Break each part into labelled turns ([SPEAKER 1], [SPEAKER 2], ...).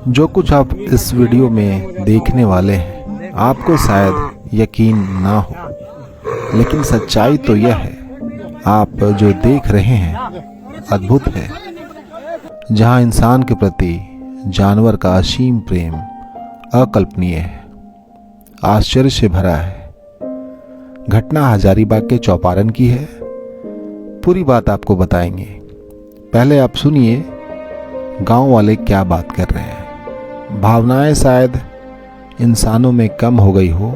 [SPEAKER 1] जो कुछ आप इस वीडियो में देखने वाले हैं आपको शायद यकीन ना हो, लेकिन सच्चाई तो यह है, आप जो देख रहे हैं अद्भुत है। जहां इंसान के प्रति जानवर का असीम प्रेम अकल्पनीय है, आश्चर्य से भरा है। घटना हजारीबाग के चौपारण की है। पूरी बात आपको बताएंगे। पहले आप सुनिए गांव वाले क्या बात कर रहे हैं। भावनाएं शायद इंसानों में कम हो गई हो,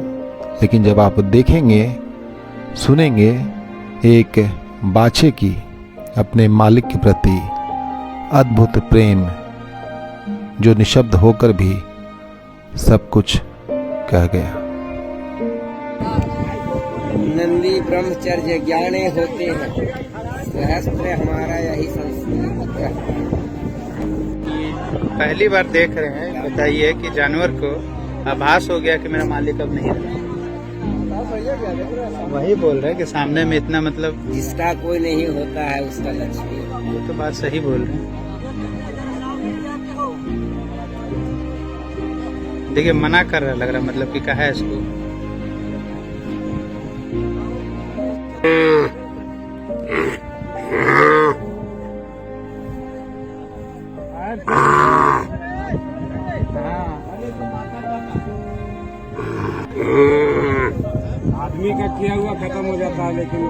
[SPEAKER 1] लेकिन जब आप देखेंगे सुनेंगे एक बाछे की अपने मालिक के प्रति अद्भुत प्रेम, जो निशब्द होकर भी सब कुछ कह गया।
[SPEAKER 2] नंदी ब्रह्मचर्य ज्ञाने होते हैं, सहस्त्र हमारा यही संस्कृत है।
[SPEAKER 3] पहली बार देख रहे हैं, बताइए कि जानवर को आभास हो गया कि मेरा मालिक अब नहीं रहा। वही बोल रहे हैं कि सामने में इतना, मतलब
[SPEAKER 2] जिसका कोई नहीं होता है उसका लक्ष्मी।
[SPEAKER 3] वो तो बात सही बोल रहे हैं। देखिए मना कर रहा लग रहा, मतलब कि कहा है इसको।
[SPEAKER 4] आदमी का किया हुआ खत्म हो जाता है, लेकिन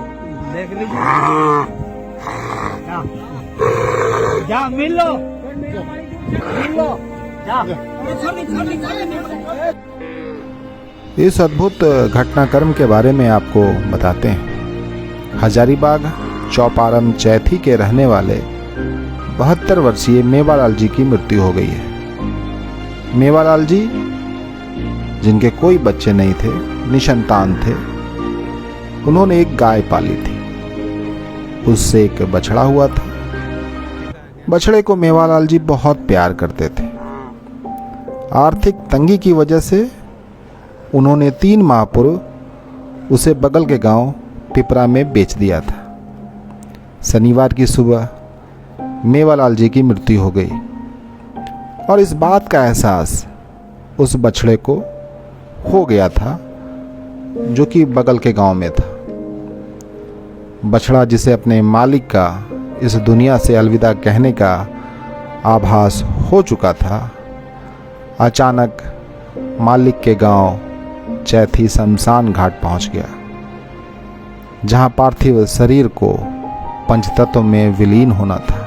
[SPEAKER 4] देख लीजिए। जा मिल लो, जा।
[SPEAKER 1] इस अद्भुत घटनाक्रम के बारे में आपको बताते हैं। हजारीबाग चौपारण चैथी के रहने वाले 72 वर्षीय मेवालाल जी की मृत्यु हो गई है। मेवालाल जी, जिनके कोई बच्चे नहीं थे, निसंतान थे, उन्होंने एक गाय पाली थी। उससे एक बछड़ा हुआ था। बछड़े को मेवालाल जी बहुत प्यार करते थे। आर्थिक तंगी की वजह से उन्होंने 3 माह पूर्व उसे बगल के गांव पिपरा में बेच दिया था। शनिवार की सुबह मेवालाल जी की मृत्यु हो गई और इस बात का एहसास उस बछड़े को हो गया था जो कि बगल के गांव में था। बछड़ा जिसे अपने मालिक का इस दुनिया से अलविदा कहने का आभास हो चुका था, अचानक मालिक के गांव चैथी शमशान घाट पहुंच गया, जहां पार्थिव शरीर को पंचतत्व में विलीन होना था।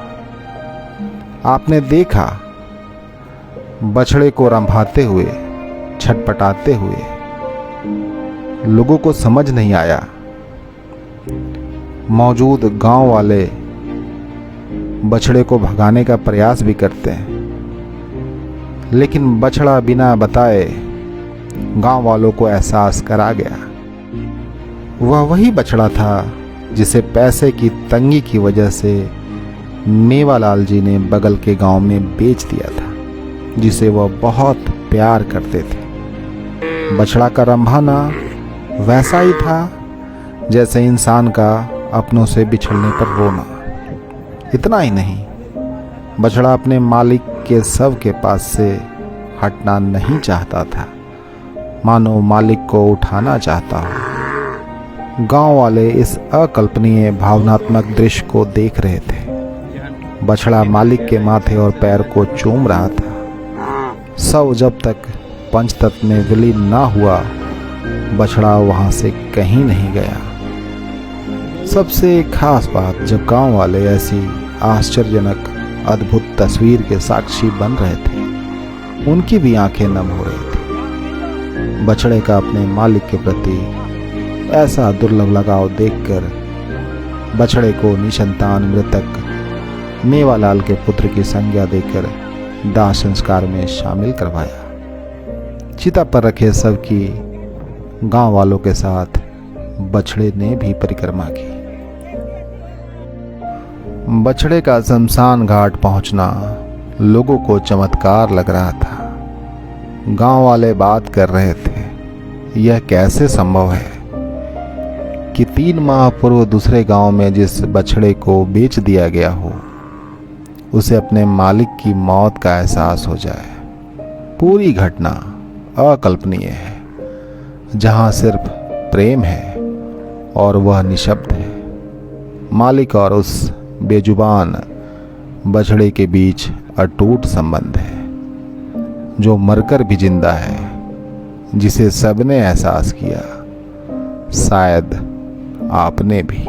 [SPEAKER 1] आपने देखा बछड़े को रंभाते हुए, छटपटाते हुए। लोगों को समझ नहीं आया। मौजूद गांव वाले बछड़े को भगाने का प्रयास भी करते हैं, लेकिन बछड़ा बिना बताए गांव वालों को एहसास करा गया। वह वही बछड़ा था जिसे पैसे की तंगी की वजह से मेवालाल जी ने बगल के गांव में बेच दिया था, जिसे वह बहुत प्यार करते थे। बछड़ा का रंभाना वैसा ही था जैसे इंसान का अपनों से बिछड़ने पर रोना। इतना ही नहीं, बछड़ा अपने मालिक के शव के पास से हटना नहीं चाहता था, मानो मालिक को उठाना चाहता हो। गांव वाले इस अकल्पनीय भावनात्मक दृश्य को देख रहे थे। बछड़ा मालिक के माथे और पैर को चूम रहा था। शव जब तक पंचतत्व में विलीन ना हुआ, बछड़ा वहां से कहीं नहीं गया। सबसे खास बात, जब गांव वाले ऐसी आश्चर्यजनक अद्भुत तस्वीर के साक्षी बन रहे थे, उनकी भी आंखें नम हो रही थी। बछड़े का अपने मालिक के प्रति ऐसा दुर्लभ लगाव देखकर बछड़े को निसंतान मृतक मेवालाल के पुत्र की संज्ञा देकर दाह संस्कार में शामिल करवाया। चिता पर रखे शव की गांव वालों के साथ बछड़े ने भी परिक्रमा की। बछड़े का शमशान घाट पहुंचना लोगों को चमत्कार लग रहा था। गांव वाले बात कर रहे थे, यह कैसे संभव है कि 3 माह पूर्व दूसरे गांव में जिस बछड़े को बेच दिया गया हो, उसे अपने मालिक की मौत का एहसास हो जाए। पूरी घटना अकल्पनीय है, जहां सिर्फ प्रेम है और वह निशब्द है। मालिक और उस बेजुबान बछड़े के बीच अटूट संबंध है, जो मरकर भी जिंदा है, जिसे सबने एहसास किया, शायद आपने भी।